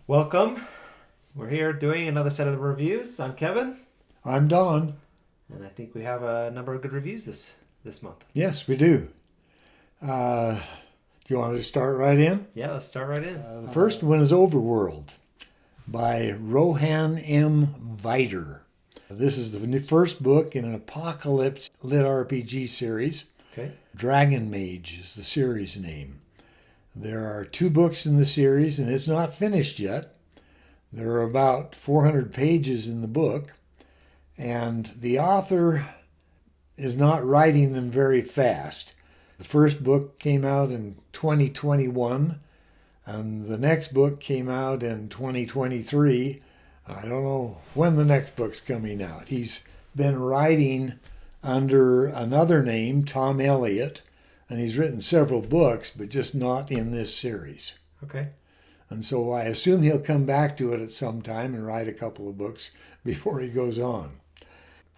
Welcome. We're here doing another set of reviews. I'm Kevin, I'm Don. and I think we have a number of good reviews this month. Yes, we do. Do you want to start right in? Yeah, let's start right in. The first one is Overworld by Rohan M. Vider. This is the first book in an apocalypse lit RPG series. Okay. Dragon Mage is the series name. There are 2 books in the series, and it's not finished yet. There are about 400 pages in the book, and the author is not writing them very fast. The first book came out in 2021, and the next book came out in 2023. I don't know when the next book's coming out. He's been writing under another name, Tom Elliott, and he's written several books, but just not in this series. Okay. And so I assume he'll come back to it at some time and write a couple of books before he goes on.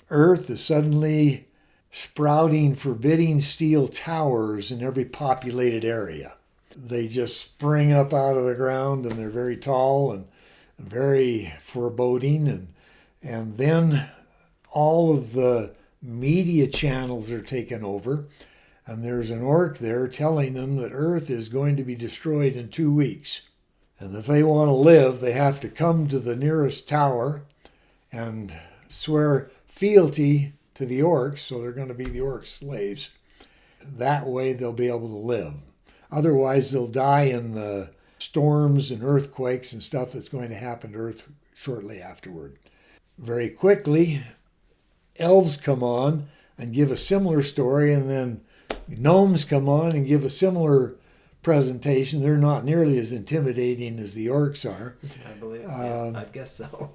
Earth is suddenly sprouting forbidding steel towers in every populated area. They just spring up out of the ground, and they're very tall and very foreboding. And then all of the media channels are taken over, and there's an orc there telling them that Earth is going to be destroyed in 2 weeks. And if they want to live, they have to come to the nearest tower and swear fealty to the orcs, so they're going to be the orc slaves. That way they'll be able to live. Otherwise, they'll die in the storms and earthquakes and stuff that's going to happen to Earth shortly afterward. Very quickly, elves come on and give a similar story, and then gnomes come on and give a similar presentation. They're not nearly as intimidating as the orcs are. I believe. Yeah, I guess so.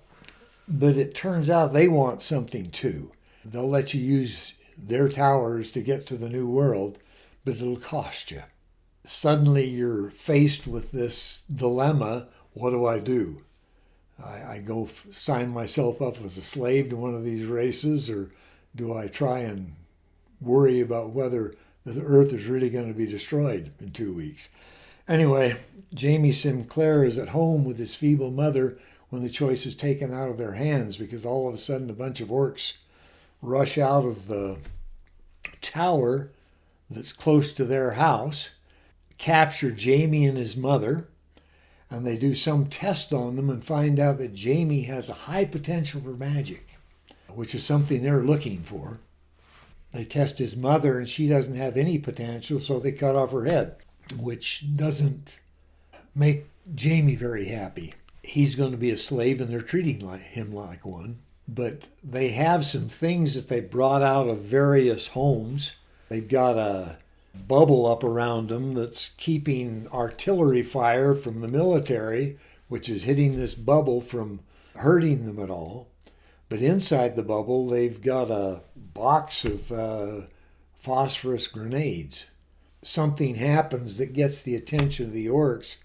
But it turns out they want something too. They'll let you use their towers to get to the new world, but it'll cost you. Suddenly you're faced with this dilemma. What do I do? I go sign myself up as a slave to one of these races, or do I try and worry about whether the Earth is really going to be destroyed in 2 weeks? Anyway, Jamie Sinclair is at home with his feeble mother when the choice is taken out of their hands, because all of a sudden a bunch of orcs rush out of the tower that's close to their house, capture Jamie and his mother, and they do some test on them and find out that Jamie has a high potential for magic, which is something they're looking for. They test his mother, and she doesn't have any potential, so they cut off her head, which doesn't make Jamie very happy. He's going to be a slave, and they're treating him like one. But they have some things that they brought out of various homes. They've got a bubble up around them that's keeping artillery fire from the military, which is hitting this bubble from hurting them at all. But inside the bubble, they've got a box of phosphorus grenades. Something happens that gets the attention of the orcs.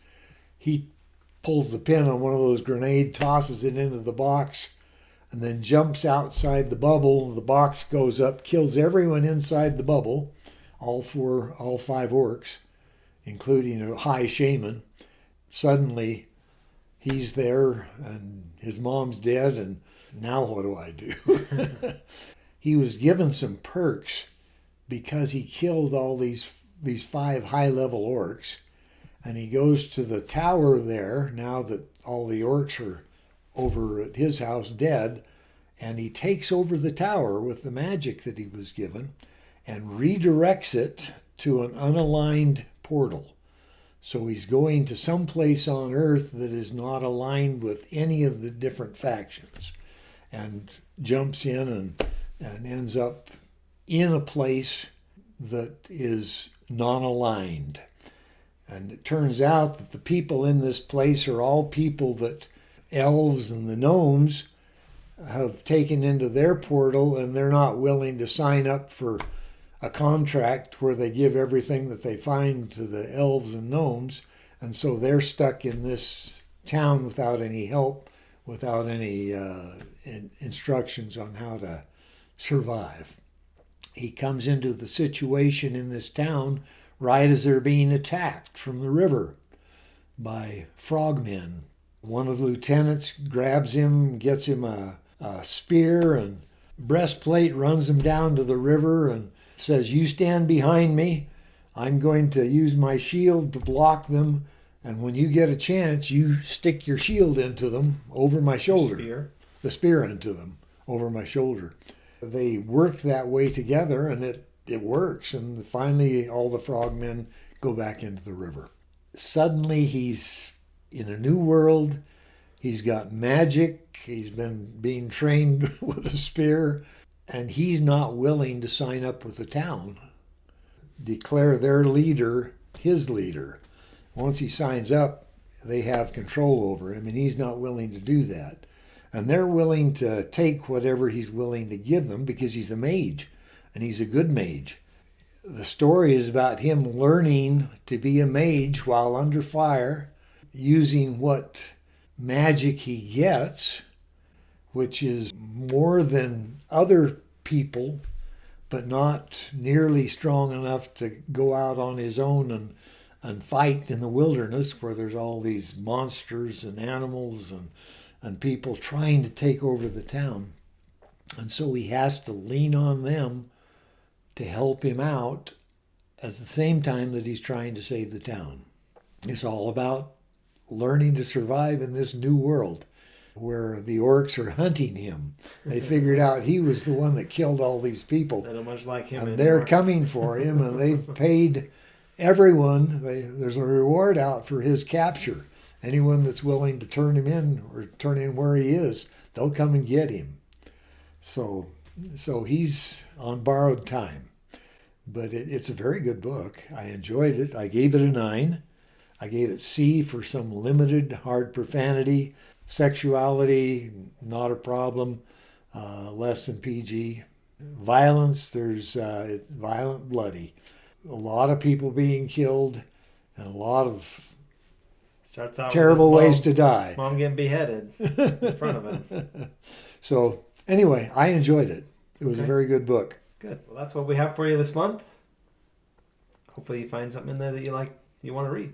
He pulls the pin on one of those grenades, tosses it into the box, and then jumps outside the bubble. The box goes up, kills everyone inside the bubble, all 5 orcs, including a high shaman. Suddenly, he's there, and his mom's dead, and now what do I do? He was given some perks because he killed all these 5 high-level orcs, and he goes to the tower there, now that all the orcs are over at his house dead, and he takes over the tower with the magic that he was given and redirects it to an unaligned portal. So he's going to some place on Earth that is not aligned with any of the different factions, and jumps in and ends up in a place that is non-aligned. And it turns out that the people in this place are all people that elves and the gnomes have taken into their portal, and they're not willing to sign up for a contract where they give everything that they find to the elves and gnomes. And so they're stuck in this town without any help, without any instructions on how to survive. He comes into the situation in this town right as they're being attacked from the river by frogmen. One of the lieutenants grabs him, gets him a spear and breastplate, runs him down to the river and says, "You stand behind me. I'm going to use my shield to block them. And when you get a chance, you stick your shield into them over my shoulder." The spear into them over my shoulder. They work that way together, and it works. And finally, all the frogmen go back into the river. Suddenly, he's in a new world. He's got magic. He's been being trained with a spear. And he's not willing to sign up with the town, declare their leader his leader. Once he signs up, they have control over him, and he's not willing to do that. And they're willing to take whatever he's willing to give them because he's a mage, and he's a good mage. The story is about him learning to be a mage while under fire, using what magic he gets, which is more than other people, but not nearly strong enough to go out on his own and fight in the wilderness where there's all these monsters and animals and people trying to take over the town. And so he has to lean on them to help him out at the same time that he's trying to save the town. It's all about learning to survive in this new world where the orcs are hunting him. They figured out he was the one that killed all these people. They don't much like him and anymore. They're coming for him, and they've paid everyone. There's a reward out for his capture. Anyone that's willing to turn him in or turn in where he is, they'll come and get him. So he's on borrowed time. But it's a very good book. I enjoyed it. I gave it a 9. I gave it C for some limited hard profanity. Sexuality, not a problem. Less than PG. Violence, there's violent, bloody. A lot of people being killed and a lot of Starts out terrible with his ways to die. Mom getting beheaded in front of him. So anyway, I enjoyed it. It was a very good book. Good. Well, that's what we have for you this month. Hopefully you find something in there that you want to read.